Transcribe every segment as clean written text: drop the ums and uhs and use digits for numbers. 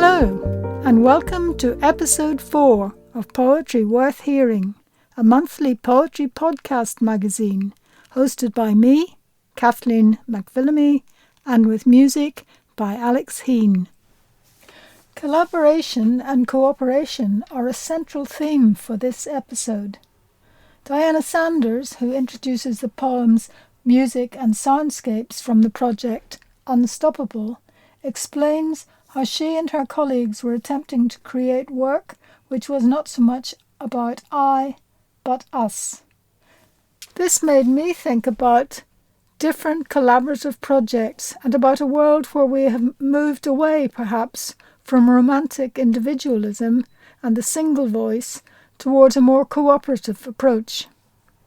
Hello, and welcome to episode 4 of Poetry Worth Hearing, a monthly poetry podcast magazine hosted by me, Kathleen McVillamy, and with music by Alex Heen. Collaboration and cooperation are a central theme for this episode. Diana Sanders, who introduces the poems Music and Soundscapes from the project Unstoppable, explains how she and her colleagues were attempting to create work which was not so much about I, but us. This made me think about different collaborative projects and about a world where we have moved away, perhaps, from romantic individualism and the single voice towards a more cooperative approach.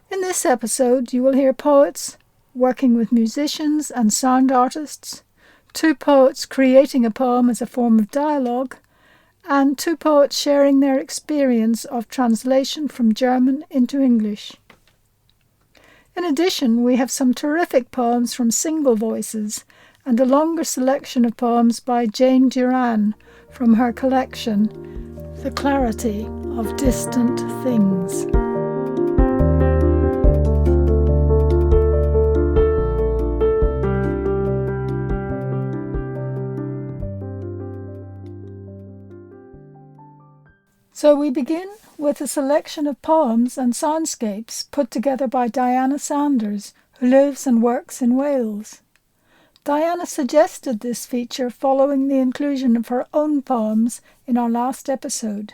In this episode, you will hear poets working with musicians and sound artists, 2 poets creating a poem as a form of dialogue, and 2 poets sharing their experience of translation from German into English. In addition, we have some terrific poems from single voices and a longer selection of poems by Jane Duran from her collection, The Clarity of Distant Things. So we begin with a selection of poems and soundscapes put together by Diana Sanders, who lives and works in Wales. Diana suggested this feature following the inclusion of her own poems in our last episode.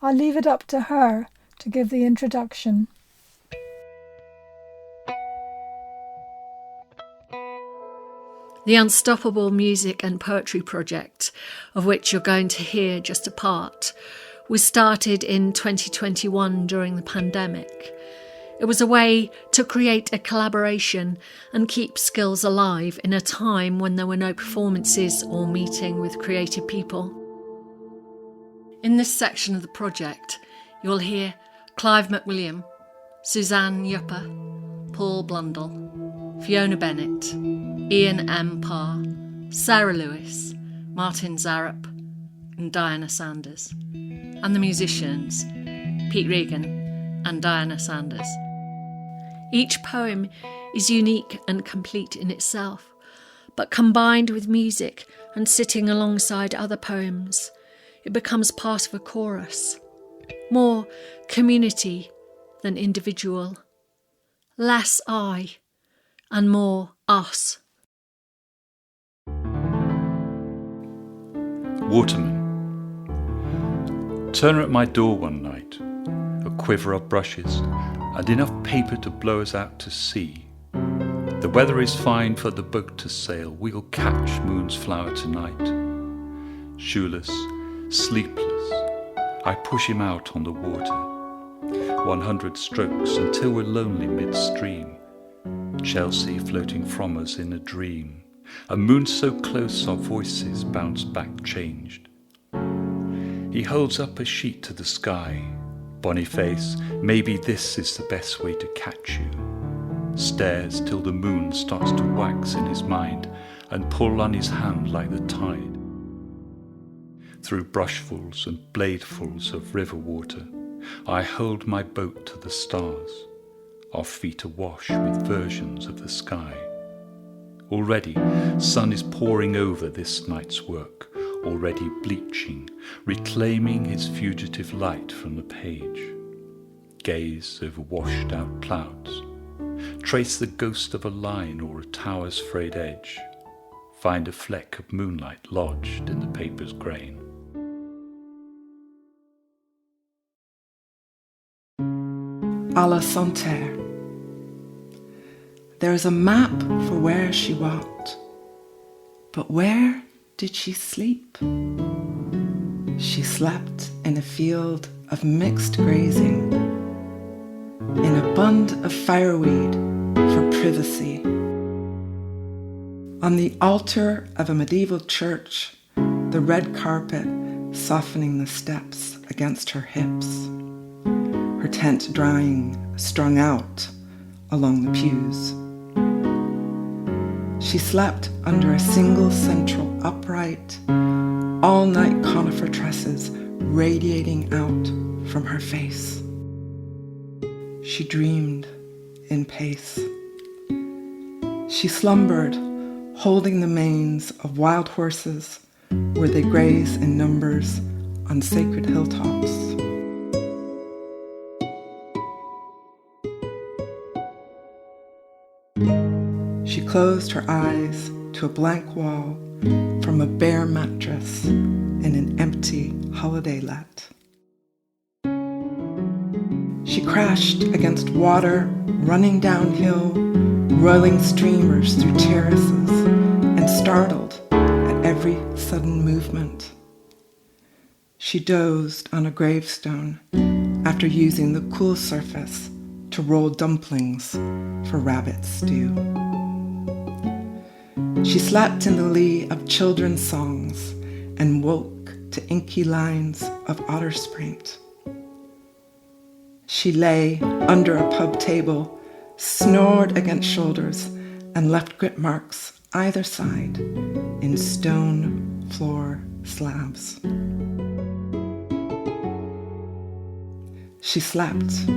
I'll leave it up to her to give the introduction. The Unstoppable Music and Poetry Project, of which you're going to hear just a part, was started in 2021 during the pandemic. It was a way to create a collaboration and keep skills alive in a time when there were no performances or meeting with creative people. In this section of the project, you'll hear Clive McWilliam, Suzanne Yupper, Paul Blundell, Fiona Bennett, Ian M. Parr, Sarah Lewis, Martin Zarup, and Diana Sanders, and the musicians Pete Regan and Diana Sanders. Each poem is unique and complete in itself, but combined with music and sitting alongside other poems, it becomes part of a chorus. More community than individual, less I and more us. Waterman. Turner at my door one night, a quiver of brushes and enough paper to blow us out to sea. The weather is fine for the boat to sail, we'll catch Moon's flower tonight. Shoeless, sleepless, I push him out on the water. 100 strokes until we're lonely midstream. Chelsea floating from us in a dream. A moon so close our voices bounce back changed. He holds up a sheet to the sky. Bonny face, maybe this is the best way to catch you. Stares till the moon starts to wax in his mind and pull on his hand like the tide. Through brushfuls and bladefuls of river water, I hold my boat to the stars, our feet awash with versions of the sky. Already, sun is pouring over this night's work, already bleaching, reclaiming his fugitive light from the page. Gaze over washed out clouds. Trace the ghost of a line or a tower's frayed edge. Find a fleck of moonlight lodged in the paper's grain. À la Santerre. There is a map for where she walked, but where did she sleep? She slept in a field of mixed grazing, in a bund of fireweed for privacy. On the altar of a medieval church, the red carpet softening the steps against her hips, her tent drying strung out along the pews. She slept under a single central upright, all-night conifer tresses radiating out from her face. She dreamed in pace. She slumbered, holding the manes of wild horses where they graze in numbers on sacred hilltops. She closed her eyes to a blank wall from a bare mattress in an empty holiday let. She crashed against water running downhill, roiling streamers through terraces, and startled at every sudden movement. She dozed on a gravestone after using the cool surface to roll dumplings for rabbit stew. She slept in the lee of children's songs and woke to inky lines of otter spraint. She lay under a pub table, snored against shoulders, and left grip marks either side in stone floor slabs. She slept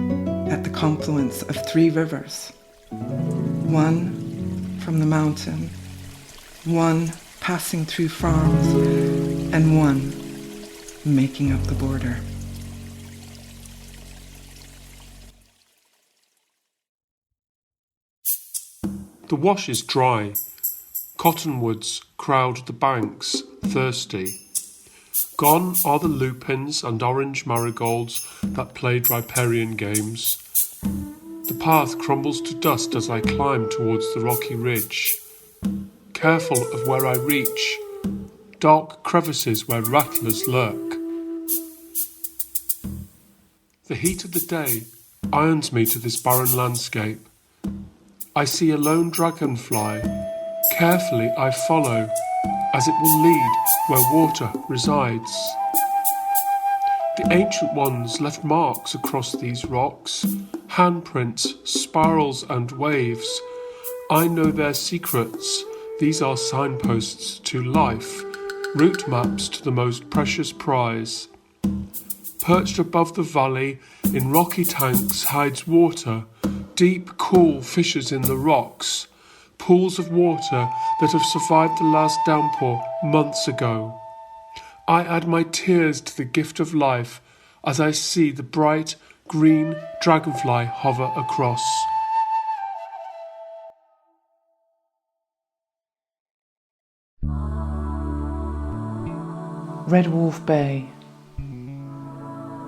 at the confluence of 3 rivers, one from the mountain, one passing through farms, and one making up the border. The wash is dry. Cottonwoods crowd the banks, thirsty. Gone are the lupins and orange marigolds that played riparian games. The path crumbles to dust as I climb towards the rocky ridge. Careful of where I reach, dark crevices where rattlers lurk. The heat of the day irons me to this barren landscape. I see a lone dragonfly. Carefully I follow, as it will lead where water resides. The ancient ones left marks across these rocks, handprints, spirals and waves. I know their secrets. These are signposts to life, route maps to the most precious prize. Perched above the valley, in rocky tanks hides water, deep, cool fissures in the rocks, pools of water that have survived the last downpour months ago. I add my tears to the gift of life as I see the bright, green dragonfly hover across. Red Wolf Bay.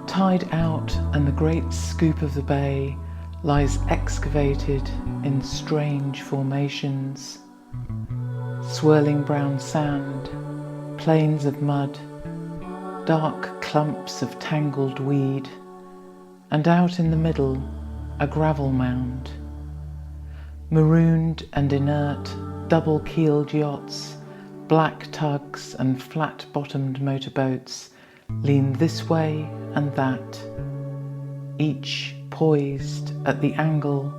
Tide out, and the great scoop of the bay lies excavated in strange formations. Swirling brown sand, plains of mud, dark clumps of tangled weed, and out in the middle, a gravel mound. Marooned and inert, double-keeled yachts, black tugs and flat-bottomed motorboats lean this way and that, each poised at the angle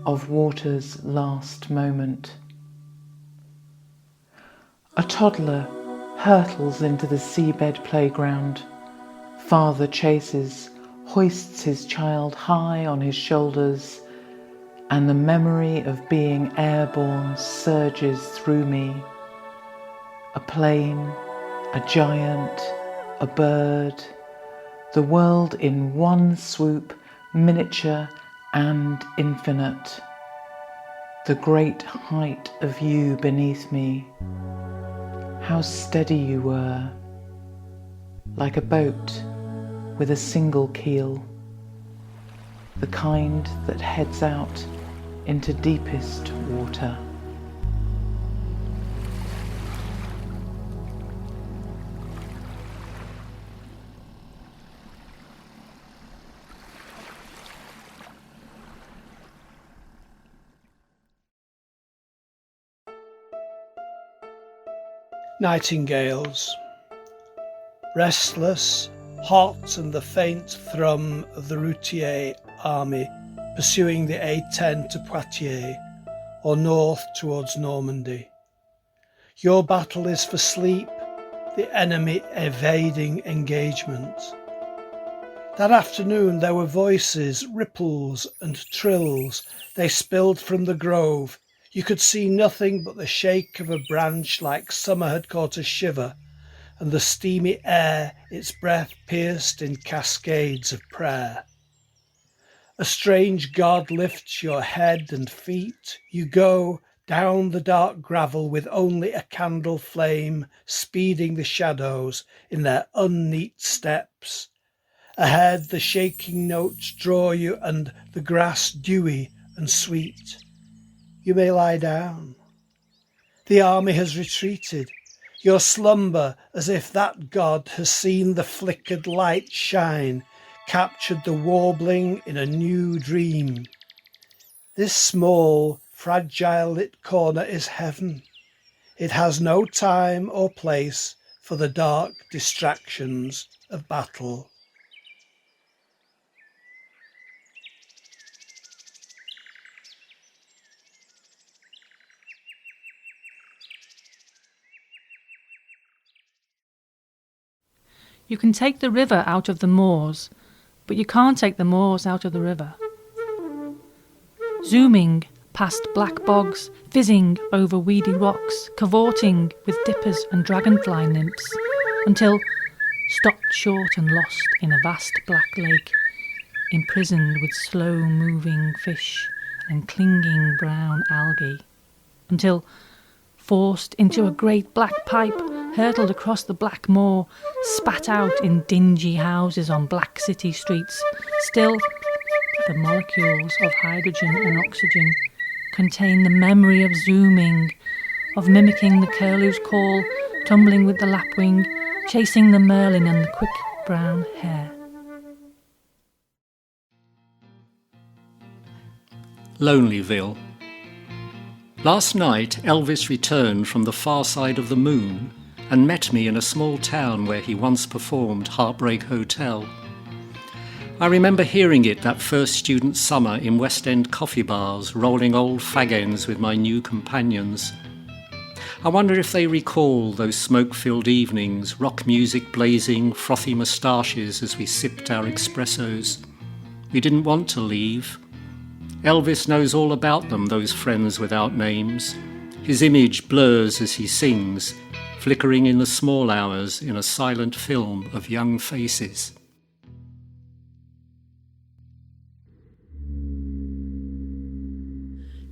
of water's last moment. A toddler hurtles into the seabed playground. Father chases, hoists his child high on his shoulders, and the memory of being airborne surges through me. A plane, a giant, a bird, the world in one swoop, miniature and infinite. The great height of you beneath me. How steady you were, like a boat with a single keel, the kind that heads out into deepest water. Nightingales. Restless, hot, and the faint thrum of the routier army pursuing the A10 to Poitiers or north towards Normandy. Your battle is for sleep, the enemy evading engagement. That afternoon there were voices, ripples and trills. They spilled from the grove. You could see nothing but the shake of a branch like summer had caught a shiver, and the steamy air, its breath pierced in cascades of prayer. A strange god lifts your head and feet. You go down the dark gravel with only a candle flame speeding the shadows in their unneat steps. Ahead the shaking notes draw you and the grass dewy and sweet. You may lie down. The army has retreated. Your slumber, as if that god has seen the flickered light shine, captured the warbling in a new dream. This small, fragile lit corner is heaven. It has no time or place for the dark distractions of battle. You can take the river out of the moors, but you can't take the moors out of the river. Zooming past black bogs, fizzing over weedy rocks, cavorting with dippers and dragonfly nymphs, until stopped short and lost in a vast black lake, imprisoned with slow-moving fish and clinging brown algae, until forced into a great black pipe, hurtled across the black moor, spat out in dingy houses on black city streets. Still, the molecules of hydrogen and oxygen contain the memory of zooming, of mimicking the curlew's call, tumbling with the lapwing, chasing the merlin and the quick brown hare. Lonelyville. Last night, Elvis returned from the far side of the moon and met me in a small town where he once performed Heartbreak Hotel. I remember hearing it that first student summer in West End coffee bars, rolling old fag ends with my new companions. I wonder if they recall those smoke-filled evenings, rock music blazing, frothy moustaches as we sipped our espressos. We didn't want to leave. Elvis knows all about them, those friends without names. His image blurs as he sings, flickering in the small hours in a silent film of young faces.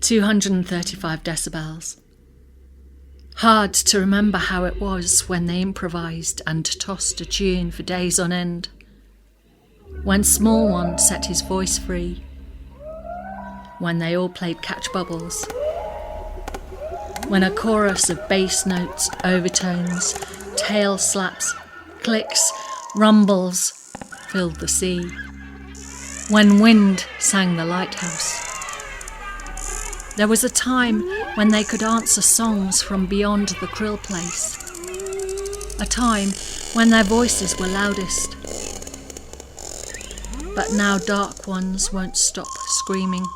"235 decibels. Hard to remember how it was when they improvised and tossed a tune for days on end. When Small One set his voice free. When they all played catch bubbles. When a chorus of bass notes, overtones, tail slaps, clicks, rumbles filled the sea. When wind sang the lighthouse. There was a time when they could answer songs from beyond the krill place. A time when their voices were loudest. But now dark ones won't stop screaming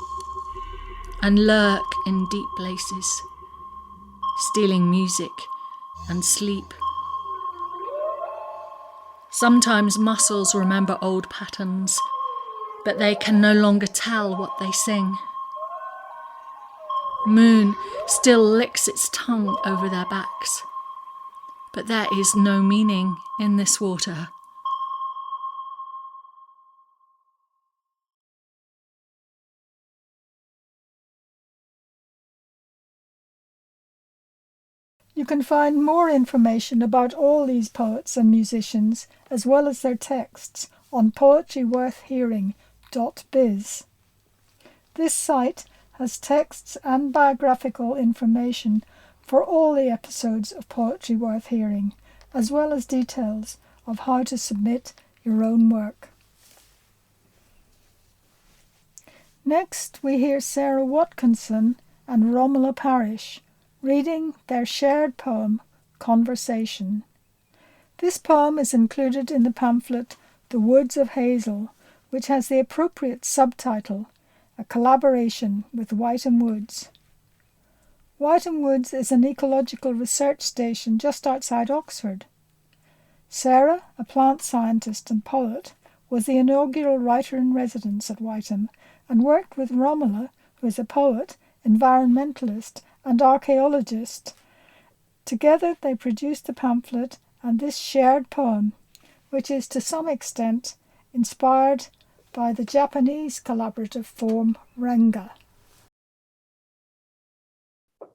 and lurk in deep places, stealing music and sleep. Sometimes muscles remember old patterns, but they can no longer tell what they sing. Moon still licks its tongue over their backs, but there is no meaning in this water. You can find more information about all these poets and musicians, as well as their texts, on poetryworthhearing.biz. This site has texts and biographical information for all the episodes of Poetry Worth Hearing, as well as details of how to submit your own work. Next, we hear Sarah Watkinson and Romola Parish reading their shared poem, Conversation. This poem is included in the pamphlet The Woods of Hazel, which has the appropriate subtitle, A Collaboration with Wytham Woods. Wytham Woods is an ecological research station just outside Oxford. Sarah, a plant scientist and poet, was the inaugural writer-in-residence at Wytham and worked with Romola, who is a poet, environmentalist and archaeologist. Together they produced the pamphlet and this shared poem, which is to some extent inspired by the Japanese collaborative form Renga.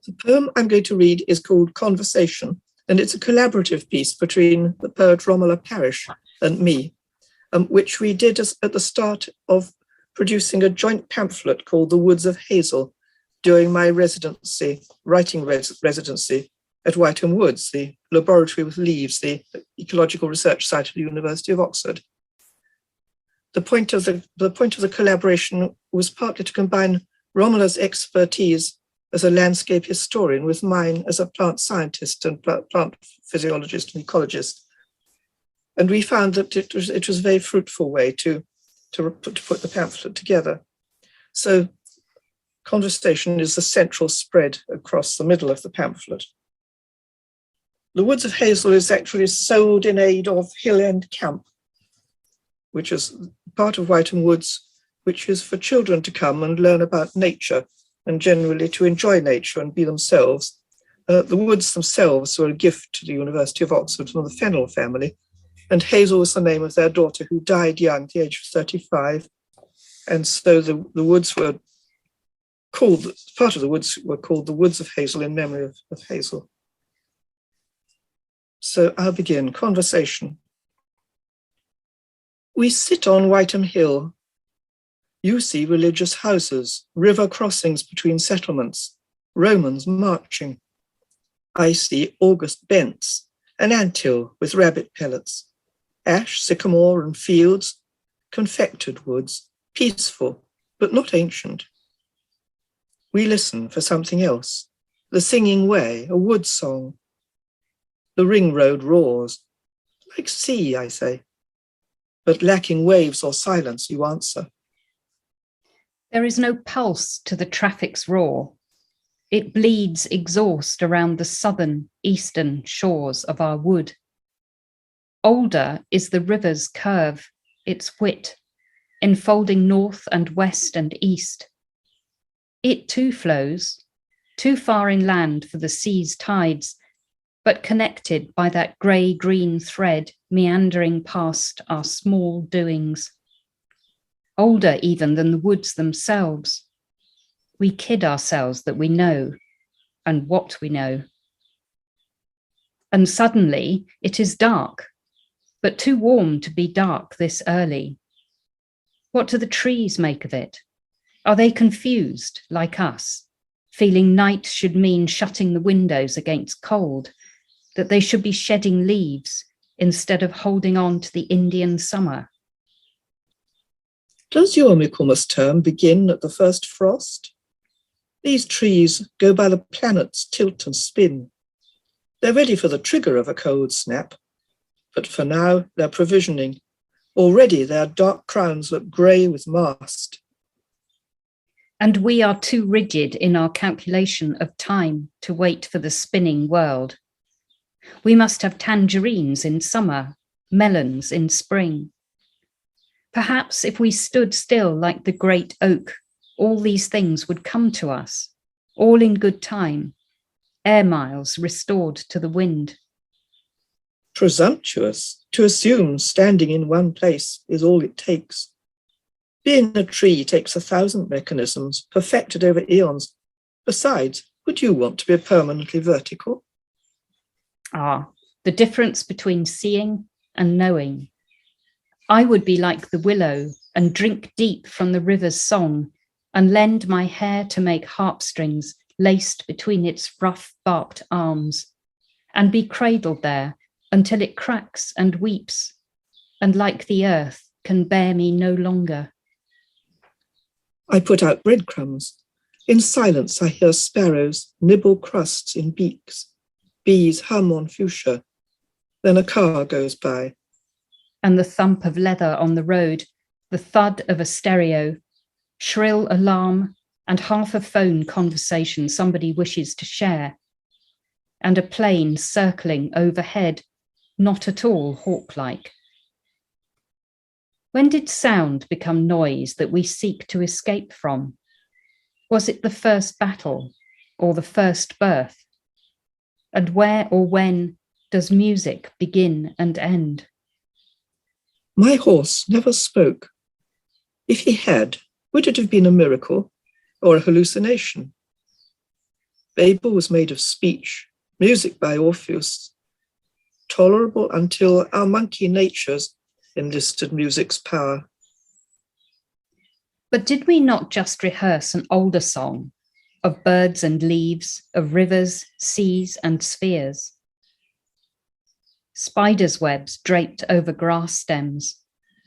The poem I'm going to read is called Conversation, and it's a collaborative piece between the poet Romola Parish and me, which we did at the start of producing a joint pamphlet called The Woods of Hazel during my writing residency at Wytham Woods, the laboratory with leaves, the ecological research site of the University of Oxford. The point of the collaboration was partly to combine Romola's expertise as a landscape historian with mine as a plant scientist and plant physiologist and ecologist. And we found that it was a very fruitful way to put the pamphlet together. So conversation is the central spread across the middle of the pamphlet. The Woods of Hazel is actually sold in aid of Hill End Camp, which is part of Wytham Woods, which is for children to come and learn about nature and generally to enjoy nature and be themselves. The woods themselves were a gift to the University of Oxford from the Fennell family, and Hazel was the name of their daughter who died young at the age of 35. And so the woods were called, part of the woods were called the Woods of Hazel in memory of Hazel. So I'll begin. Conversation. We sit on Wytham Hill. You see religious houses, river crossings between settlements, Romans marching. I see August bents, an anthill with rabbit pellets, ash, sycamore and fields, confected woods, peaceful, but not ancient. We listen for something else, the singing way, a wood song. The ring road roars, like sea, I say, but lacking waves or silence, you answer. There is no pulse to the traffic's roar. It bleeds exhaust around the southern, eastern shores of our wood. Older is the river's curve, its width, enfolding north and west and east. It too flows, too far inland for the sea's tides, but connected by that grey-green thread meandering past our small doings. Older even than the woods themselves. We kid ourselves that we know, and what we know. And suddenly it is dark, but too warm to be dark this early. What do the trees make of it? Are they confused, like us, feeling night should mean shutting the windows against cold, that they should be shedding leaves instead of holding on to the Indian summer? Does your Michaelmas term begin at the first frost? These trees go by the planets tilt and spin. They're ready for the trigger of a cold snap, but for now they're provisioning. Already their dark crowns look grey with mast. And we are too rigid in our calculation of time to wait for the spinning world. We must have tangerines in summer, melons in spring. Perhaps if we stood still like the great oak, all these things would come to us, all in good time, air miles restored to the wind. Presumptuous to assume standing in one place is all it takes. Being a tree takes 1,000 mechanisms perfected over eons. Besides, would you want to be permanently vertical? Ah, the difference between seeing and knowing. I would be like the willow and drink deep from the river's song and lend my hair to make harpstrings laced between its rough-barked arms, and be cradled there until it cracks and weeps, and like the earth can bear me no longer. I put out breadcrumbs. In silence I hear sparrows nibble crusts in beaks. Bees hum on fuchsia. Then a car goes by. And the thump of leather on the road, the thud of a stereo, shrill alarm, and half a phone conversation somebody wishes to share. And a plane circling overhead, not at all hawk-like. When did sound become noise that we seek to escape from? Was it the first battle or the first birth? And where or when does music begin and end? My horse never spoke. If he had, would it have been a miracle or a hallucination? Babel was made of speech, music by Orpheus, tolerable until our monkey natures enlisted music's power. But did we not just rehearse an older song of birds and leaves, of rivers, seas and spheres? Spiders' webs draped over grass stems,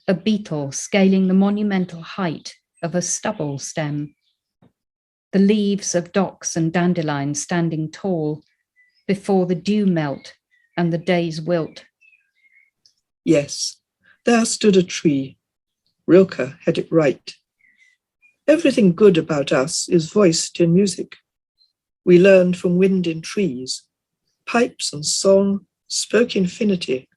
a beetle scaling the monumental height of a stubble stem, the leaves of docks and dandelions standing tall before the dew melt and the day's wilt. Yes, there stood a tree. Rilke had it right. Everything good about us is voiced in music. We learned from wind in trees. Pipes and song spoke infinity.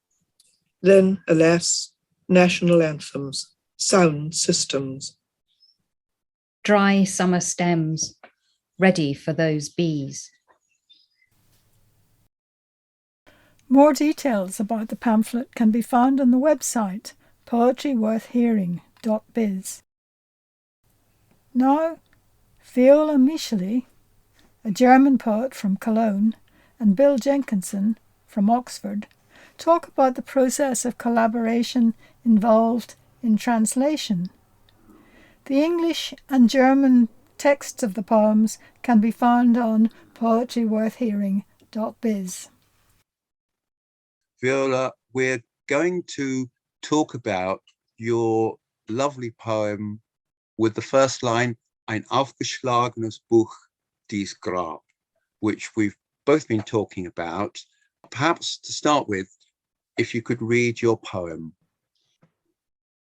Then, alas, national anthems, sound systems. Dry summer stems, ready for those bees. More details about the pamphlet can be found on the website poetryworthhearing.biz. Now, Viola Michely, a German poet from Cologne, and Bill Jenkinson from Oxford, talk about the process of collaboration involved in translation. The English and German texts of the poems can be found on poetryworthhearing.biz. Viola, we're going to talk about your lovely poem with the first line, ein aufgeschlagenes Buch, dies Grab, which we've both been talking about. Perhaps to start with, if you could read your poem.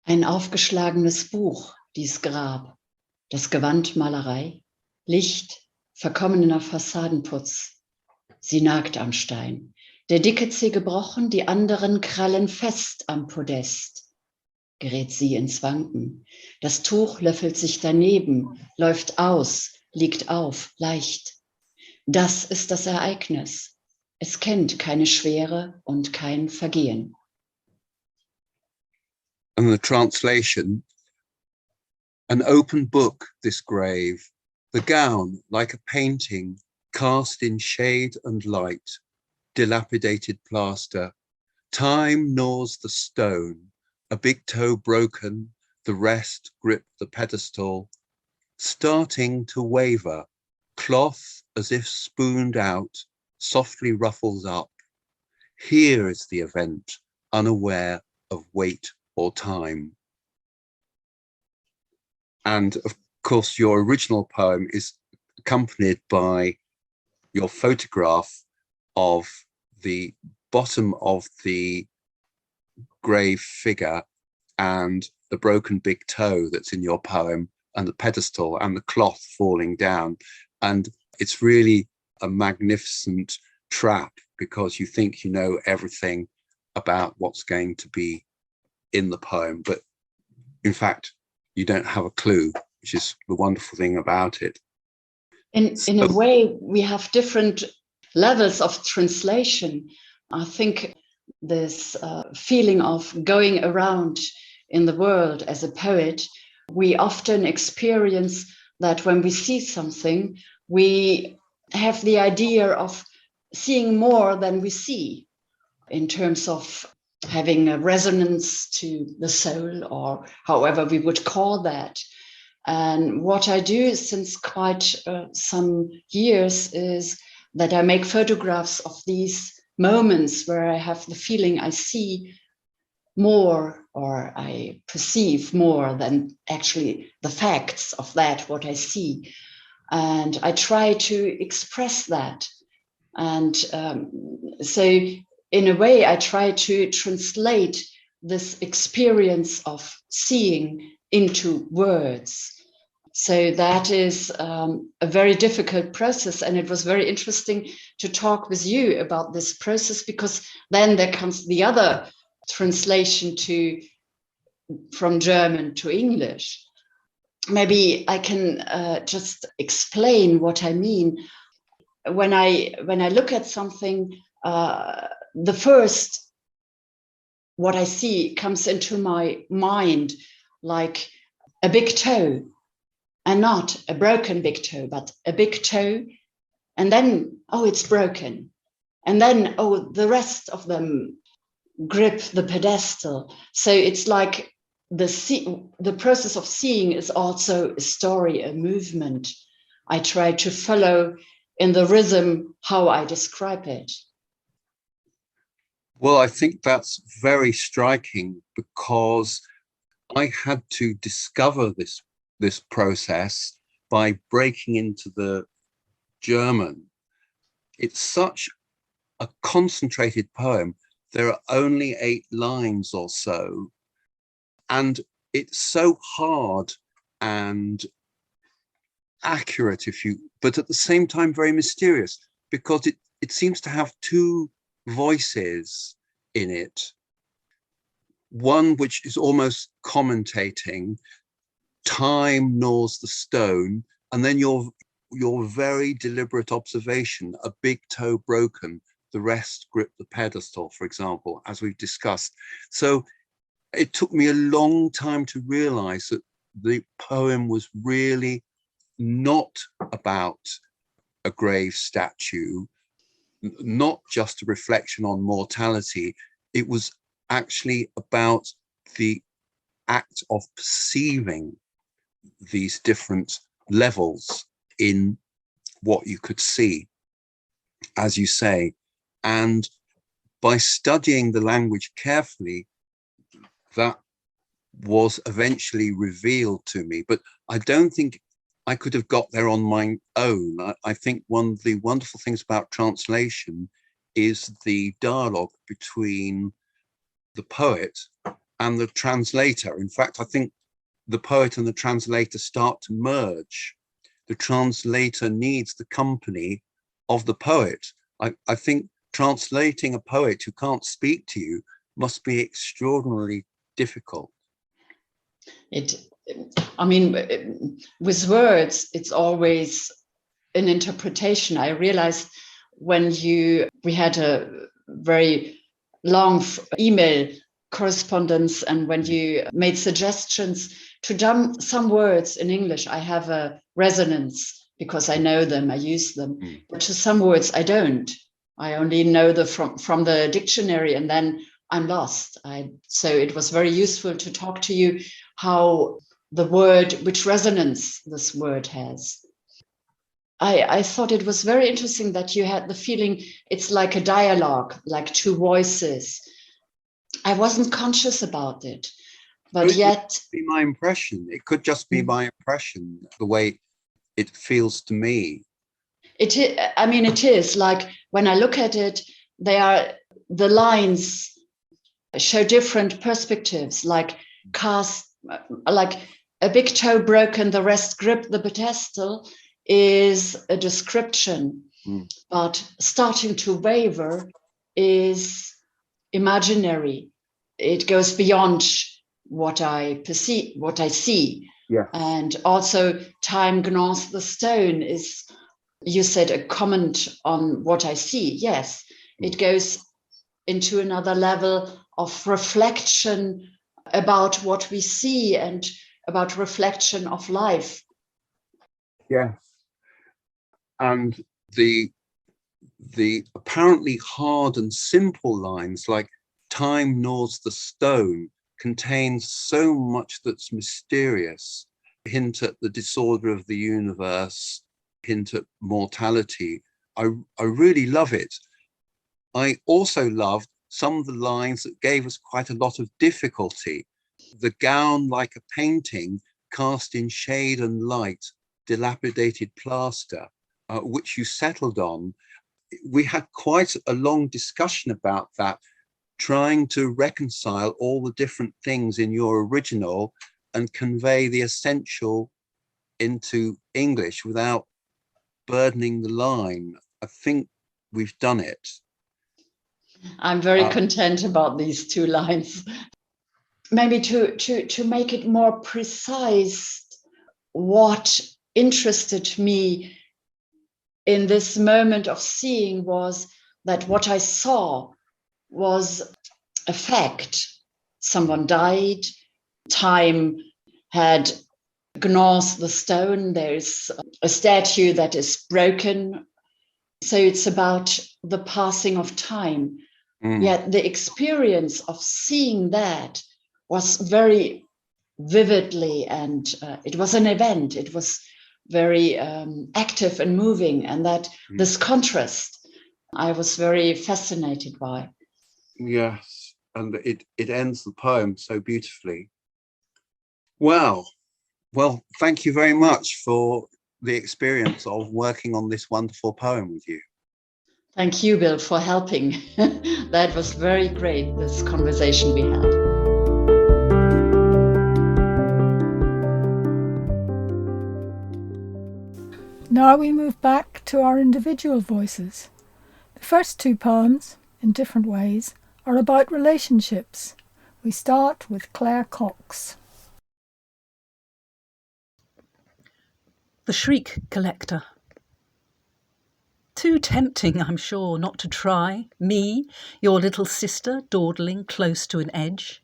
Ein aufgeschlagenes Buch, dies Grab, das Gewand Malerei, Licht, verkommener Fassadenputz. Sie nagt am Stein. Der dicke Zeh gebrochen, die anderen krallen fest am Podest. Gerät sie ins Wanken. Das Tuch löffelt sich daneben, läuft aus, liegt auf, leicht. Das ist das Ereignis. Es kennt keine Schwere und kein Vergehen. And the translation, an open book, this grave, the gown like a painting cast in shade and light, dilapidated plaster. Time gnaws the stone, a big toe broken, the rest grip the pedestal, starting to waver, cloth as if spooned out, softly ruffles up. Here is the event, unaware of weight or time. And of course, your original poem is accompanied by your photograph of the bottom of the grave figure and the broken big toe that's in your poem and the pedestal and the cloth falling down. And it's really a magnificent trap because you think you know everything about what's going to be in the poem, but in fact, you don't have a clue, which is the wonderful thing about it. In a way, we have different levels of translation. I think this feeling of going around in the world as a poet, we often experience that when we see something, we have the idea of seeing more than we see in terms of having a resonance to the soul, or however we would call that. And what I do since quite some years is that I make photographs of these moments where I have the feeling I see more, or I perceive more than actually the facts of that, what I see. And I try to express that. And so in a way, I try to translate this experience of seeing into words. So that is a very difficult process. And it was very interesting to talk with you about this process, because then there comes the other translation from German to English. Maybe I can just explain what I mean. When I look at something, the first what I see comes into my mind like a big toe, and not a broken big toe, but a big toe. And then, oh, it's broken. And then, oh, the rest of them grip the pedestal. So it's like the process of seeing is also a story, a movement. I try to follow in the rhythm how I describe it. Well, I think that's very striking, because I had to discover this process by breaking into the German. It's such a concentrated poem. There are only 8 lines or so, and it's so hard and accurate, but at the same time very mysterious, because it seems to have 2 voices in it. One which is almost commentating, time gnaws the stone, and then your very deliberate observation, a big toe broken, the rest grip the pedestal, for example, as we've discussed. So it took me a long time to realize that the poem was really not about a grave statue, not just a reflection on mortality. It was actually about the act of perceiving these different levels in what you could see, as you say. And by studying the language carefully, that was eventually revealed to me. But I don't think I could have got there on my own. I think one of the wonderful things about translation is the dialogue between the poet and the translator. In fact, I think the poet and the translator start to merge. The translator needs the company of the poet. I think translating a poet who can't speak to you must be extraordinarily difficult. I mean, with words, it's always an interpretation. I realized when we had a very long email correspondence, and when you made suggestions to dump some words in English, I have a resonance because I know them, I use them. But to some words, I don't. I only know from the dictionary, and then I'm lost. So it was very useful to talk to you how the word, which resonance this word has. I thought it was very interesting that you had the feeling it's like a dialogue, like 2 voices. I wasn't conscious about it, but yet... Be my impression. It could just be my impression, the way it feels to me. It is like, when I look at it, the lines show different perspectives, like a big toe broken, the rest grip the pedestal is a description, but starting to waver is imaginary. It goes beyond what I perceive, what I see. Yeah. And also time gnaws the stone is, you said, a comment on what I see. Yes, it goes into another level of reflection about what we see and about reflection of life. Yes. And the apparently hard and simple lines, like time gnaws the stone, contains so much that's mysterious, hint at the disorder of the universe, hint at mortality. I really love it. I also loved some of the lines that gave us quite a lot of difficulty. The gown like a painting cast in shade and light, dilapidated plaster, which you settled on. We had quite a long discussion about that, trying to reconcile all the different things in your original and convey the essential into English without burdening the line. I think we've done it. I'm very content about these 2 lines. Maybe to make it more precise, what interested me in this moment of seeing was that what I saw was a fact. Someone died, time had gnawed the stone, there's a statue that is broken. So it's about the passing of time. Yet the experience of seeing that was very vividly, and it was an event. It was very active and moving, and that this contrast I was very fascinated by. Yes, and it ends the poem so beautifully. Well, thank you very much for the experience of working on this wonderful poem with you. Thank you, Bill, for helping. That was very great, this conversation we had. Now we move back to our individual voices. The first 2 poems, in different ways, are about relationships. We start with Claire Cox. The Shriek Collector. Too tempting, I'm sure, not to try. Me, your little sister, dawdling close to an edge.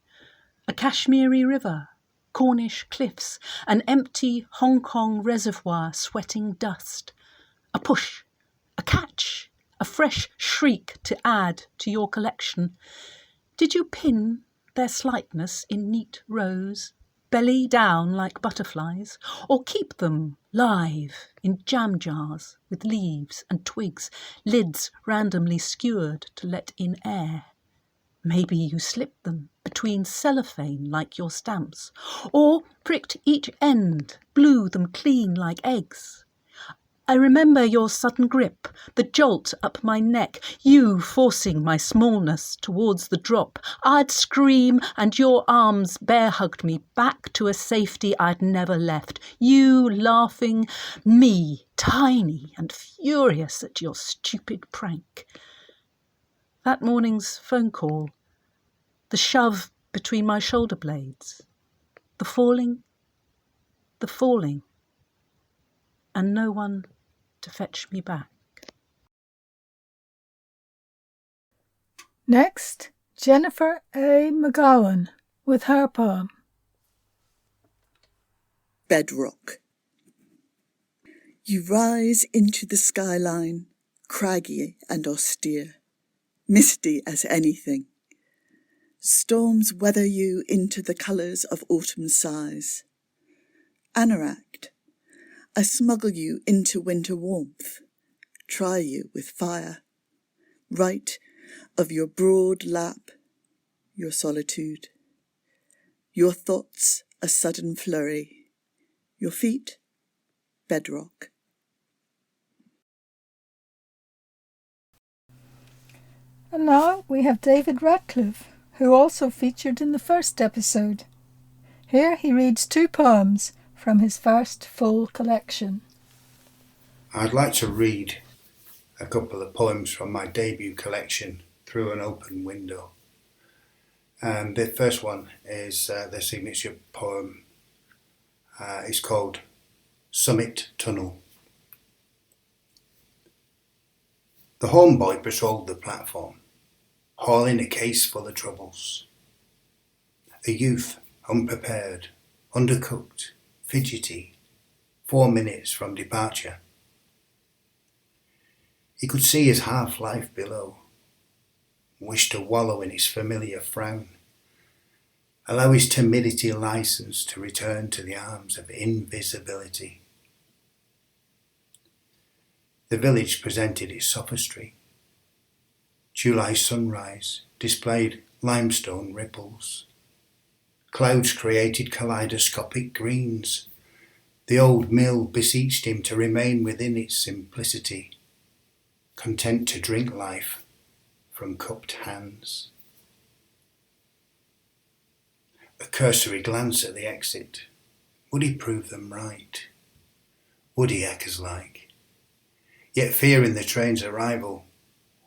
A Kashmiri river, Cornish cliffs, an empty Hong Kong reservoir sweating dust. A push, a catch, a fresh shriek to add to your collection. Did you pin their slightness in neat rows, belly down like butterflies, or keep them live in jam jars with leaves and twigs, lids randomly skewered to let in air? Maybe you slipped them between cellophane like your stamps, or pricked each end, blew them clean like eggs. I remember your sudden grip, the jolt up my neck, you forcing my smallness towards the drop. I'd scream and your arms bear-hugged me back to a safety I'd never left. You laughing, me tiny and furious at your stupid prank. That morning's phone call, the shove between my shoulder blades, the falling, and no one to fetch me back. Next, Jennifer A. McGowan with her poem. Bedrock. You rise into the skyline, craggy and austere, misty as anything. Storms weather you into the colours of autumn's sighs. Anoract, I smuggle you into winter warmth, try you with fire. Right of your broad lap, your solitude. Your thoughts a sudden flurry, your feet bedrock. And now we have David Ratcliffe, who also featured in the first episode. Here he reads 2 poems from his first full collection. I'd like to read a couple of poems from my debut collection, Through an Open Window. And the first one is the signature poem. It's called Summit Tunnel. The homeboy patrolled the platform, hauling a case full of troubles. A youth, unprepared, undercooked, fidgety, 4 minutes from departure. He could see his half-life below, wished to wallow in his familiar frown, allow his timidity license to return to the arms of invisibility. The village presented its sophistry. July sunrise displayed limestone ripples. Clouds created kaleidoscopic greens. The old mill beseeched him to remain within its simplicity, content to drink life from cupped hands. A cursory glance at the exit. Would he prove them right? woody echoes like. Yet fearing the train's arrival,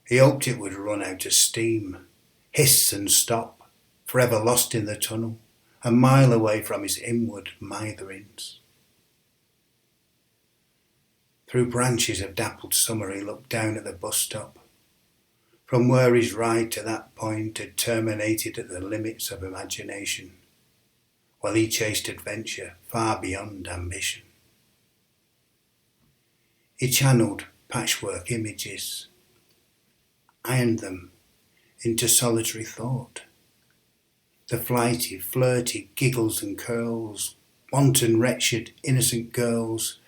he hoped it would run out of steam, hiss and stop, forever lost in the tunnel, a mile away from his inward mitherings. Through branches of dappled summer he looked down at the bus stop, from where his ride to that point had terminated at the limits of imagination, while he chased adventure far beyond ambition. He channeled patchwork images, ironed them into solitary thought. The flighty, flirty giggles and curls, wanton, wretched, innocent girls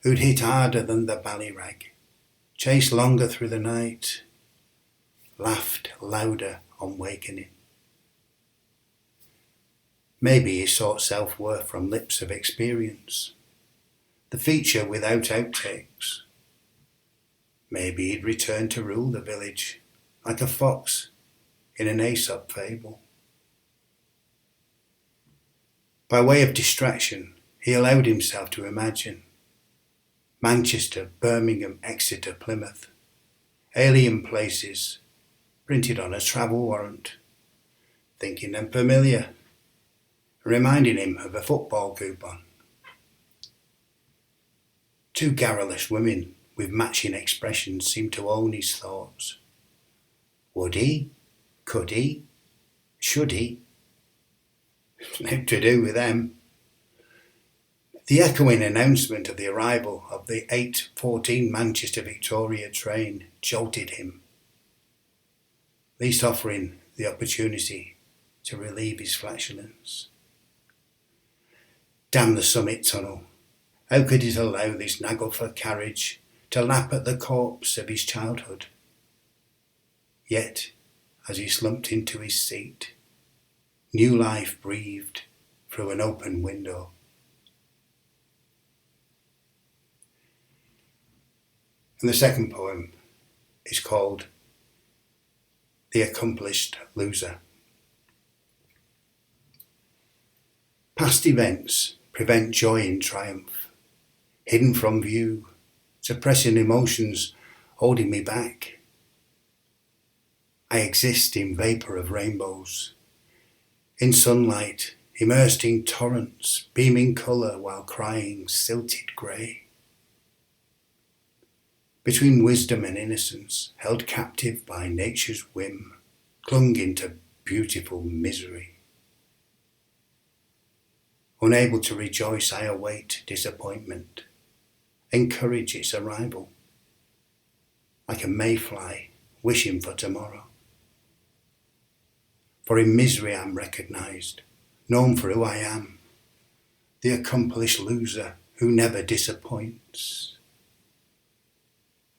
who'd hit harder than the ballyrag, chased longer through the night, laughed louder on wakening. Maybe he sought self-worth from lips of experience, the feature without outtakes. Maybe he'd return to rule the village, like a fox in an Aesop fable. By way of distraction, he allowed himself to imagine Manchester, Birmingham, Exeter, Plymouth, alien places printed on a travel warrant, thinking them familiar, reminding him of a football coupon. Two garrulous women with matching expressions seemed to own his thoughts. Would he? Could he? Should he? Nothing to do with them. The echoing announcement of the arrival of the 8:14 Manchester Victoria train jolted him, least offering the opportunity to relieve his flatulence. Damn the Summit Tunnel. How could it allow this Naglford carriage to lap at the corpse of his childhood? Yet, as he slumped into his seat, new life breathed through an open window. And the second poem is called The Accomplished Loser. Past events prevent joy in triumph, hidden from view, suppressing emotions holding me back. I exist in vapour of rainbows, in sunlight, immersed in torrents, beaming colour while crying silted grey. Between wisdom and innocence, held captive by nature's whim, clung into beautiful misery. Unable to rejoice, I await disappointment, encourage its arrival, like a mayfly wishing for tomorrow. For in misery I'm recognised, known for who I am, the accomplished loser who never disappoints.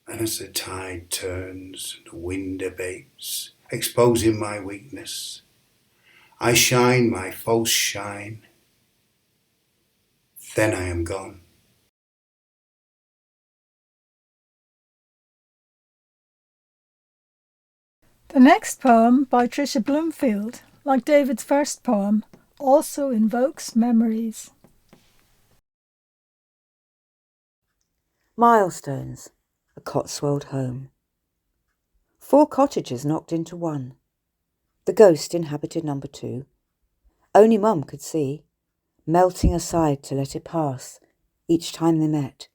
And as the tide turns, the wind abates, exposing my weakness, I shine my false shine. Then I am gone. The next poem, by Trisha Broomfield, like David's first poem, also invokes memories. Milestones, a Cotswold home. 4 cottages knocked into one. The ghost inhabited number 2. Only Mum could see, melting aside to let it pass, each time they met,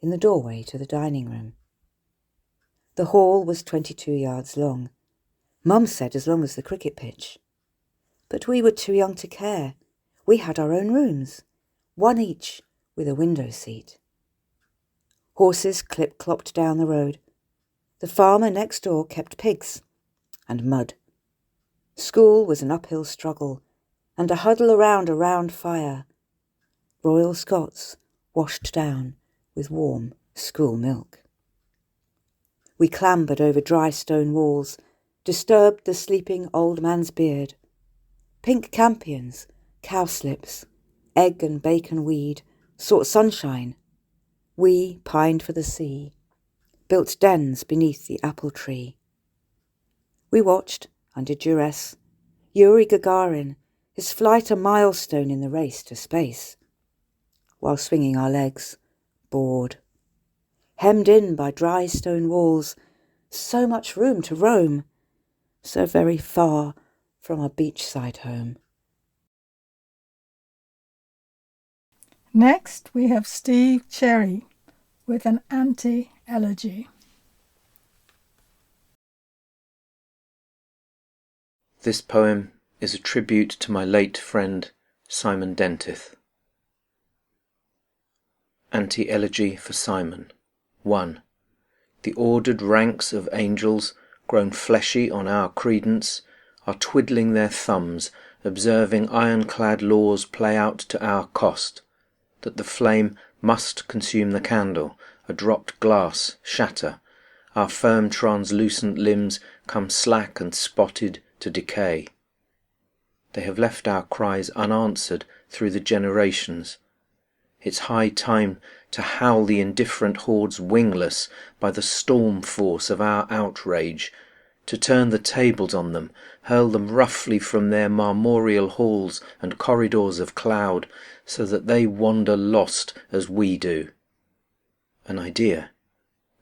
in the doorway to the dining room. The hall was 22 yards long. Mum said as long as the cricket pitch. But we were too young to care. We had our own rooms, one each with a window seat. Horses clip-clopped down the road. The farmer next door kept pigs and mud. School was an uphill struggle and a huddle around a round fire. Royal Scots washed down with warm school milk. We clambered over dry stone walls, disturbed the sleeping old man's beard. Pink campions, cowslips, egg and bacon weed sought sunshine. We pined for the sea, built dens beneath the apple tree. We watched, under duress, Yuri Gagarin, his flight a milestone in the race to space. While swinging our legs, bored. Hemmed in by dry stone walls, so much room to roam, so very far from our beachside home. Next, we have Steve Xerri with an anti-elegy. This poem is a tribute to my late friend Simon Dentith. Anti-elegy for Simon. 1. The ordered ranks of angels, grown fleshy on our credence, are twiddling their thumbs, observing ironclad laws play out to our cost, that the flame must consume the candle, a dropped glass shatter, our firm translucent limbs come slack and spotted to decay. They have left our cries unanswered through the generations. It's high time to howl the indifferent hordes wingless by the storm force of our outrage, to turn the tables on them, hurl them roughly from their marmoreal halls and corridors of cloud, so that they wander lost as we do. An idea.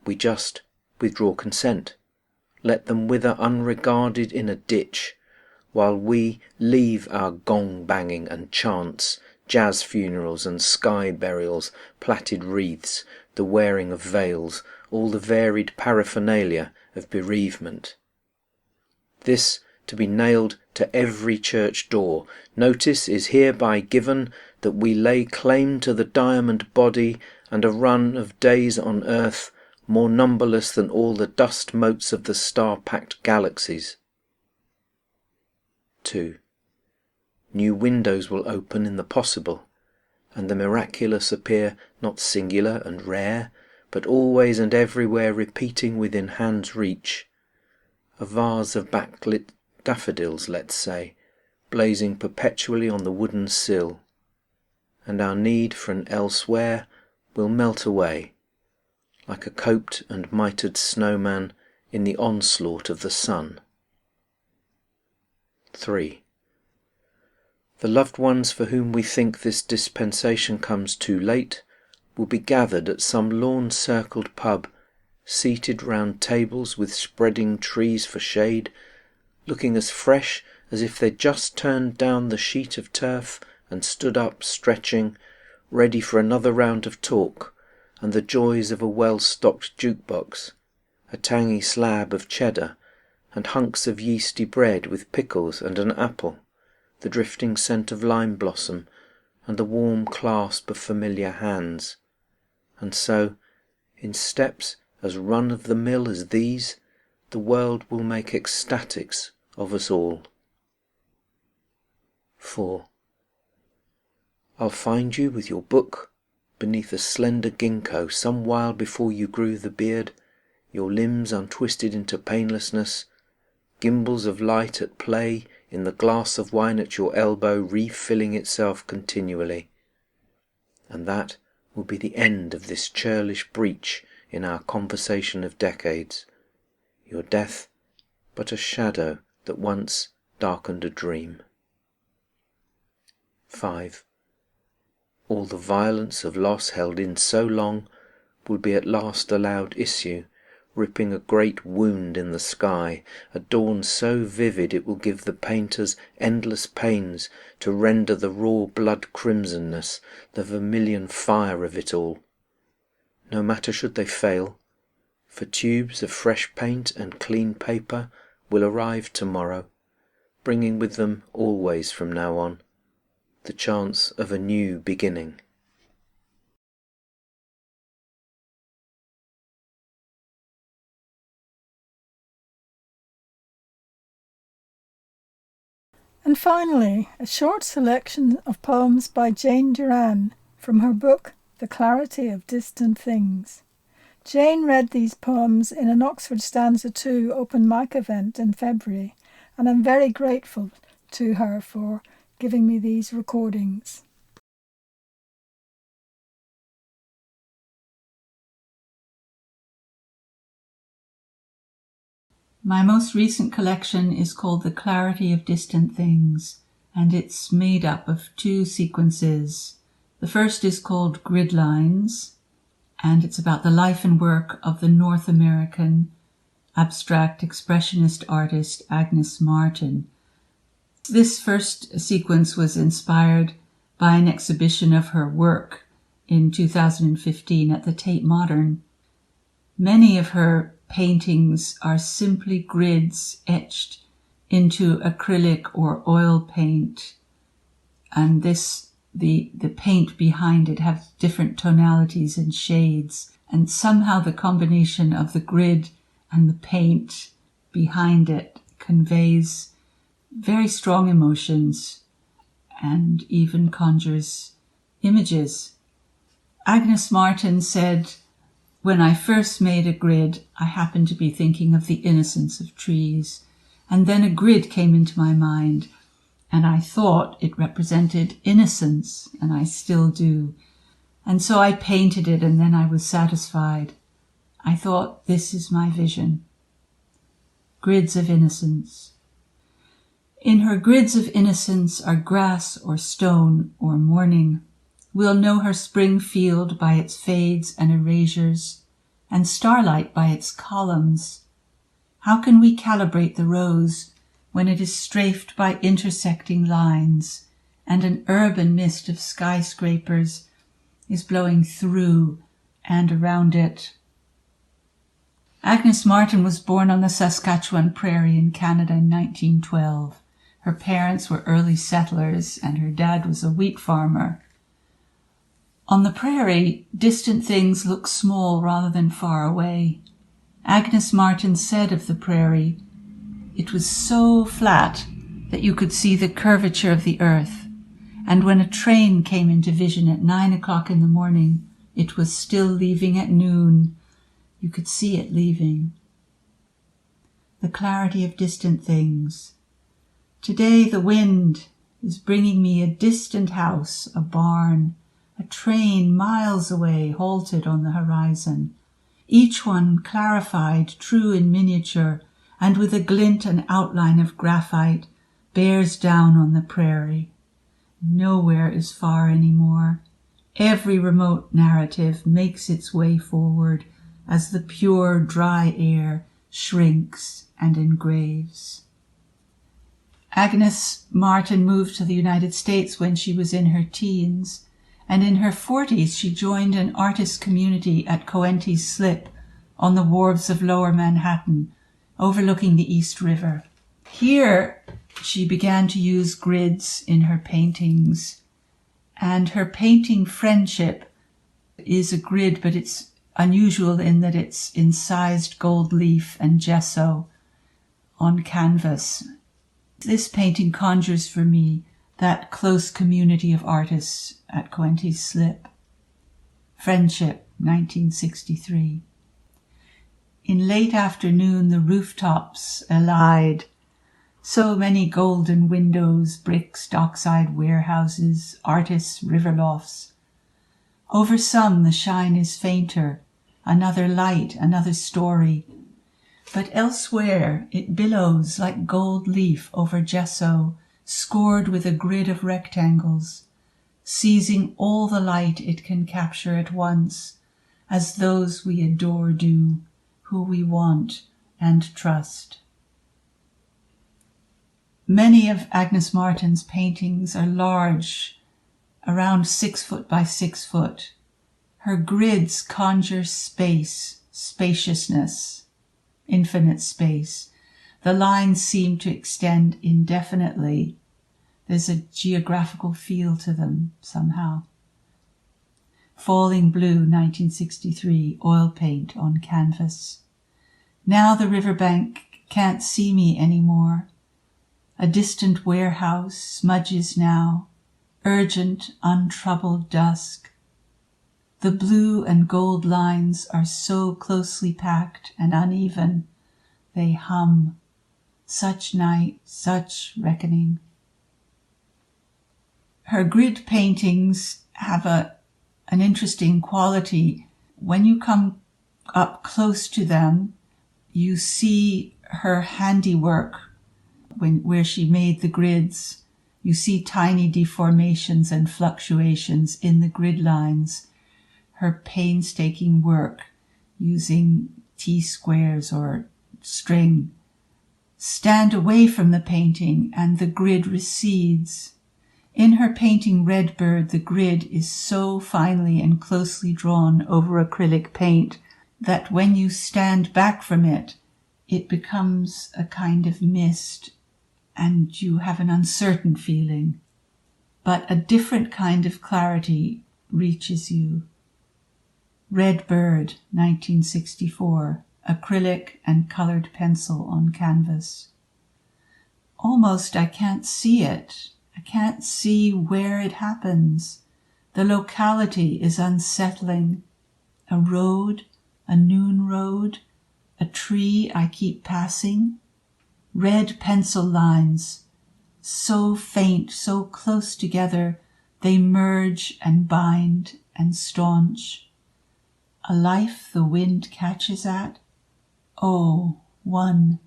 We just withdraw consent. Let them wither unregarded in a ditch, while we leave our gong banging and chants, jazz funerals and sky burials, plaited wreaths, the wearing of veils, all the varied paraphernalia of bereavement. This to be nailed to every church door. Notice is hereby given that we lay claim to the diamond body and a run of days on earth more numberless than all the dust motes of the star-packed galaxies. 2. New windows will open in the possible, and the miraculous appear not singular and rare, but always and everywhere repeating within hand's reach. A vase of backlit daffodils, let's say, blazing perpetually on the wooden sill, and our need for an elsewhere will melt away, like a coped and mitred snowman in the onslaught of the sun. 3. The loved ones for whom we think this dispensation comes too late will be gathered at some lawn-circled pub, seated round tables with spreading trees for shade, looking as fresh as if they'd just turned down the sheet of turf and stood up stretching, ready for another round of talk and the joys of a well-stocked jukebox, a tangy slab of cheddar, and hunks of yeasty bread with pickles and an apple, the drifting scent of lime blossom, and the warm clasp of familiar hands. And so, in steps as run-of-the-mill as these, the world will make ecstatics of us all. 4. I'll find you with your book beneath a slender ginkgo some while before you grew the beard, your limbs untwisted into painlessness, gimbals of light at play in the glass of wine at your elbow refilling itself continually. And that will be the end of this churlish breach in our conversation of decades, your death but a shadow that once darkened a dream. 5. All the violence of loss held in so long will be at last allowed issue, ripping a great wound in the sky, a dawn so vivid it will give the painters endless pains to render the raw blood crimsonness, the vermilion fire of it all. No matter should they fail, for tubes of fresh paint and clean paper will arrive tomorrow, bringing with them always from now on the chance of a new beginning. And finally, a short selection of poems by Jane Duran from her book The Clarity of Distant Things. Jane read these poems in an Oxford Stanza 2 open mic event in February, and I'm very grateful to her for giving me these recordings. My most recent collection is called The Clarity of Distant Things, and it's made up of 2 sequences. The first is called Grid Lines, and it's about the life and work of the North American abstract expressionist artist Agnes Martin. This first sequence was inspired by an exhibition of her work in 2015 at the Tate Modern. Many of her paintings are simply grids etched into acrylic or oil paint, and the paint behind it have different tonalities and shades, and somehow the combination of the grid and the paint behind it conveys very strong emotions and even conjures images. Agnes Martin said, "When I first made a grid, I happened to be thinking of the innocence of trees, and then a grid came into my mind, and I thought it represented innocence, and I still do. And so I painted it, and then I was satisfied. I thought, this is my vision." Grids of innocence. In her grids of innocence are grass or stone or morning. We'll know her spring field by its fades and erasures, and starlight by its columns. How can we calibrate the rose when it is strafed by intersecting lines, and an urban mist of skyscrapers is blowing through and around it? Agnes Martin was born on the Saskatchewan prairie in Canada in 1912. Her parents were early settlers, and her dad was a wheat farmer. On the prairie, distant things look small rather than far away. Agnes Martin said of the prairie, "It was so flat that you could see the curvature of the earth, and when a train came into vision at 9 o'clock in the morning, it was still leaving at noon. You could see it leaving." The clarity of distant things. Today the wind is bringing me a distant house, a barn, a train miles away halted on the horizon, each one clarified, true in miniature, and with a glint and outline of graphite, bears down on the prairie. Nowhere is far anymore. Every remote narrative makes its way forward as the pure, dry air shrinks and engraves. Agnes Martin moved to the United States when she was in her teens, and in her 40s she joined an artist community at Coenties Slip on the wharves of Lower Manhattan, overlooking the East River. Here she began to use grids in her paintings, and her painting Friendship is a grid, but it's unusual in that it's incised gold leaf and gesso on canvas. This painting conjures for me that close community of artists at Coenties Slip. Friendship, 1963. In late afternoon the rooftops elide, so many golden windows, bricks, dockside warehouses, artists' river lofts. Over some the shine is fainter, another light, another story. But elsewhere it billows like gold leaf over gesso, scored with a grid of rectangles, seizing all the light it can capture at once, as those we adore do, who we want and trust. Many of Agnes Martin's paintings are large, around 6 foot by 6 foot. Her grids conjure space, spaciousness, infinite space. The lines seem to extend indefinitely. There's a geographical feel to them somehow. Falling Blue, 1963, oil paint on canvas. Now the riverbank can't see me anymore. A distant warehouse smudges now, urgent, untroubled dusk. The blue and gold lines are so closely packed and uneven, they hum. Such night, such reckoning. Her grid paintings have an interesting quality. When you come up close to them, you see her handiwork where she made the grids. You see tiny deformations and fluctuations in the grid lines. her painstaking work using T-squares or string. Stand away from the painting and the grid recedes. In her painting Redbird, the grid is so finely and closely drawn over acrylic paint that when you stand back from it, it becomes a kind of mist and you have an uncertain feeling. But a different kind of clarity reaches you. Redbird, 1964, acrylic and coloured pencil on canvas. Almost I can't see it. I can't see where it happens. The locality is unsettling. A road, a noon road, a tree I keep passing. Red pencil lines, so faint, so close together, they merge and bind and staunch. A life the wind catches at? Oh, one.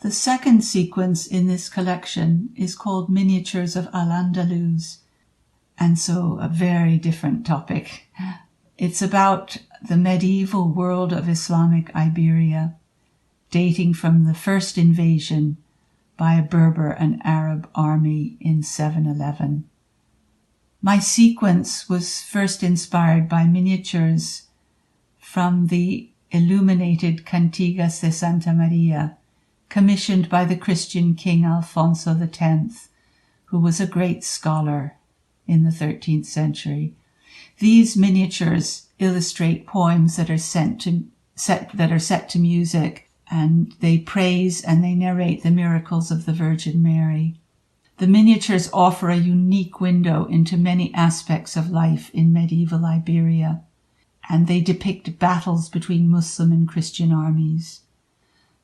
The second sequence in this collection is called Miniatures of Al-Andalus, and so a very different topic. It's about the medieval world of Islamic Iberia, dating from the first invasion by a Berber and Arab army in 711. My sequence was first inspired by miniatures from the illuminated Cantigas de Santa Maria, commissioned by the Christian King Alfonso X, who was a great scholar in the 13th century. These miniatures illustrate poems that are set to music, and they praise and they narrate the miracles of the Virgin Mary. The miniatures offer a unique window into many aspects of life in medieval Iberia, and they depict battles between Muslim and Christian armies.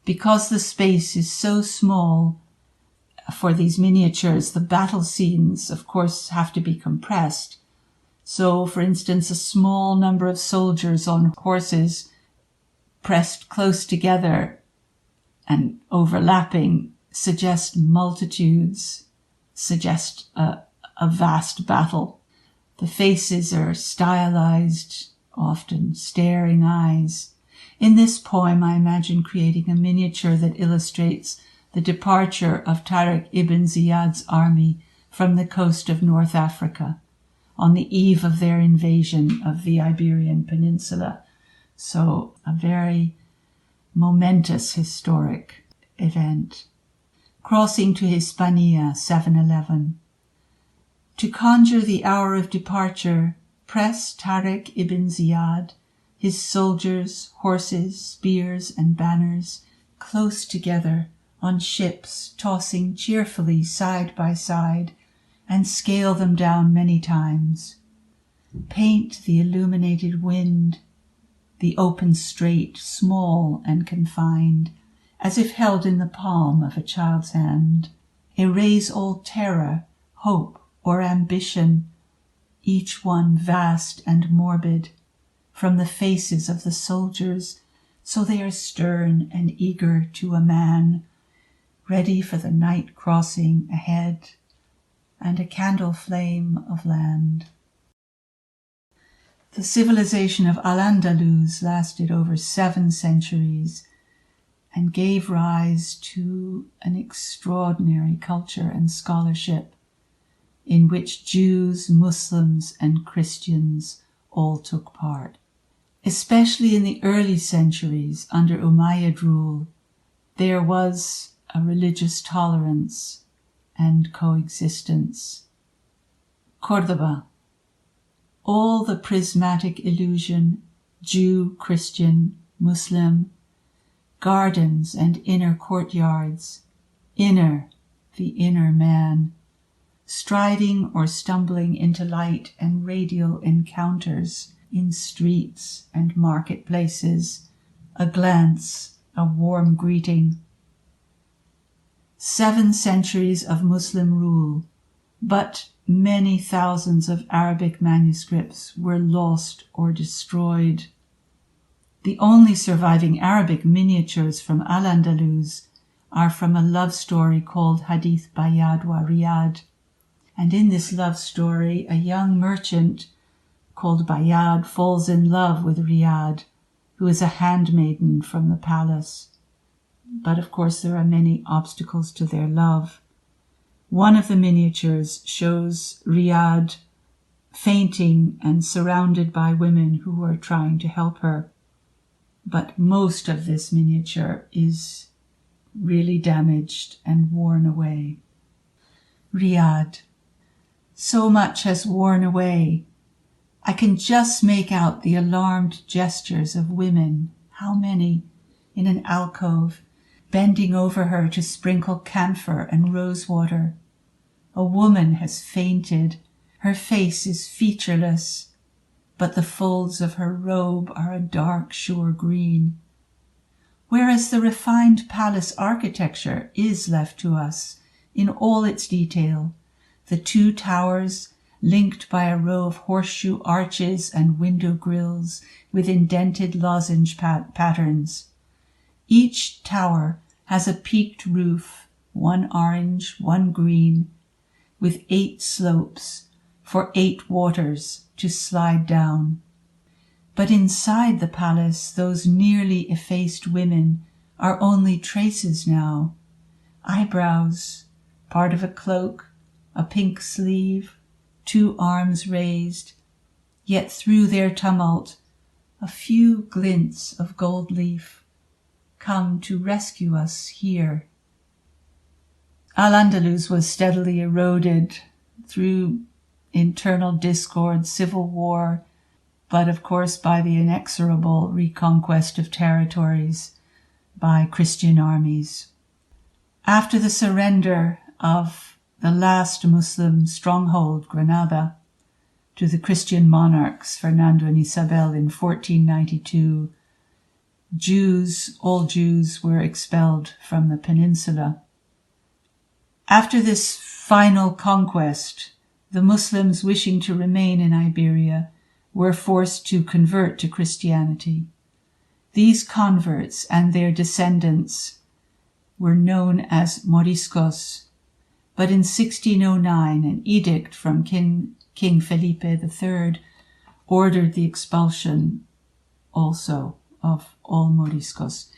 Because the space is so small for these miniatures, the battle scenes, of course, have to be compressed. So, for instance, a small number of soldiers on horses pressed close together and overlapping suggest multitudes, suggest a vast battle. The faces are stylized, often staring eyes. In this poem, I imagine creating a miniature that illustrates the departure of Tariq ibn Ziyad's army from the coast of North Africa on the eve of their invasion of the Iberian Peninsula. So a very momentous historic event. Crossing to Hispania, 711. To conjure the hour of departure, press Tariq ibn Ziyad, his soldiers, horses, spears, and banners close together on ships tossing cheerfully side by side, and scale them down many times. Paint the illuminated wind, the open strait, small and confined, as if held in the palm of a child's hand. Erase all terror, hope, or ambition, each one vast and morbid, from the faces of the soldiers, so they are stern and eager to a man, ready for the night crossing ahead and a candle flame of land. The civilization of Al-Andalus lasted over 7 centuries and gave rise to an extraordinary culture and scholarship in which Jews, Muslims, and Christians all took part. Especially in the early centuries under Umayyad rule, there was a religious tolerance and coexistence. Cordoba. All the prismatic illusion, Jew, Christian, Muslim, gardens and inner courtyards, inner, the inner man, striding or stumbling into light and radial encounters in streets and marketplaces, a glance, a warm greeting. 7 centuries of Muslim rule, but many thousands of Arabic manuscripts were lost or destroyed. The only surviving Arabic miniatures from Al-Andalus are from a love story called Hadith Bayad wa Riyad. And in this love story, a young merchant called Bayard, falls in love with Riyadh, who is a handmaiden from the palace. But of course there are many obstacles to their love. One of the miniatures shows Riyadh fainting and surrounded by women who are trying to help her. But most of this miniature is really damaged and worn away. Riyadh. So much has worn away. I can just make out the alarmed gestures of women, how many, in an alcove, bending over her to sprinkle camphor and rosewater. A woman has fainted. Her face is featureless, but the folds of her robe are a dark shore green. Whereas the refined palace architecture is left to us in all its detail, the two towers linked by a row of horseshoe arches and window grills with indented lozenge patterns. Each tower has a peaked roof, one orange, one green, with 8 slopes for 8 waters to slide down. But inside the palace, those nearly effaced women are only traces now. Eyebrows, part of a cloak, a pink sleeve, 2 arms raised, yet through their tumult, a few glints of gold leaf come to rescue us here. Al-Andalus was steadily eroded through internal discord, civil war, but of course by the inexorable reconquest of territories by Christian armies. After the surrender of the last Muslim stronghold, Granada, to the Christian monarchs Fernando and Isabel in 1492, all Jews were expelled from the peninsula. After this final conquest, the Muslims wishing to remain in Iberia were forced to convert to Christianity. These converts and their descendants were known as Moriscos, but in 1609 an edict from King Felipe III ordered the expulsion also of all Moriscos.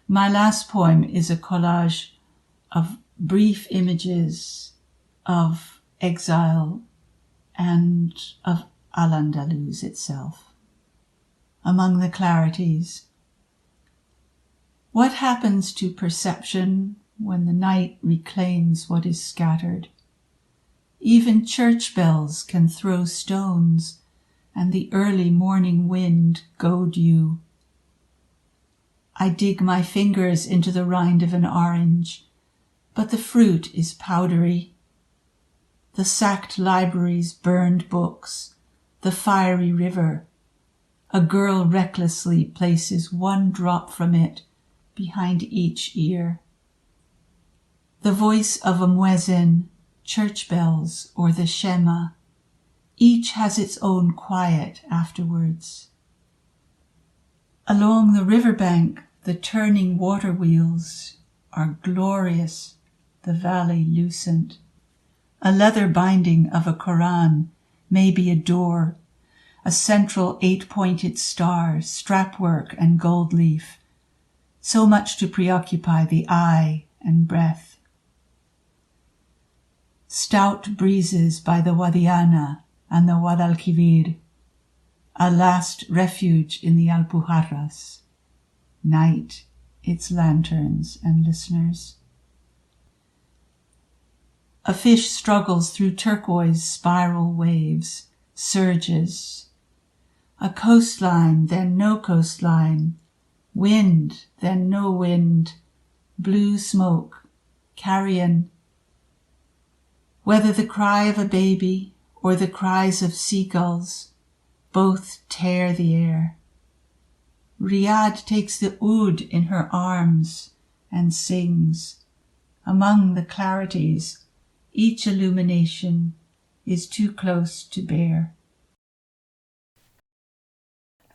My last poem is a collage of brief images of exile and of Al-Andalus itself. Among the clarities. What happens to perception when the night reclaims what is scattered? Even church bells can throw stones, and the early morning wind goad you. I dig my fingers into the rind of an orange, but the fruit is powdery. The sacked libraries, burned books, the fiery river. A girl recklessly places 1 drop from it behind each ear. The voice of a muezzin, church bells, or the shema, each has its own quiet afterwards. Along the riverbank, the turning water wheels are glorious, the valley lucent. A leather binding of a Koran may be a door, a central 8-pointed star, strapwork and gold leaf, so much to preoccupy the eye and breath. Stout breezes by the Wadiana and the Guadalquivir, a last refuge in the Alpujarras. Night, its lanterns and listeners. A fish struggles through turquoise spiral waves, surges. A coastline, then no coastline. Wind, then no wind. Blue smoke, carrion. Whether the cry of a baby or the cries of seagulls, both tear the air. Riyadh takes the oud in her arms and sings. Among the clarities, each illumination is too close to bear.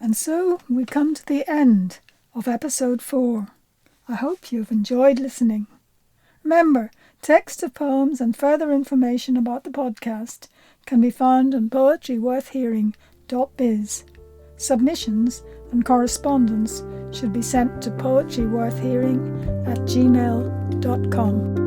And so we come to the end of episode 4. I hope you've enjoyed listening. Remember, text of poems and further information about the podcast can be found on poetryworthhearing.com. poetryworthhearing@gmail.biz. Submissions and correspondence should be sent to poetryworthhearing@gmail.com.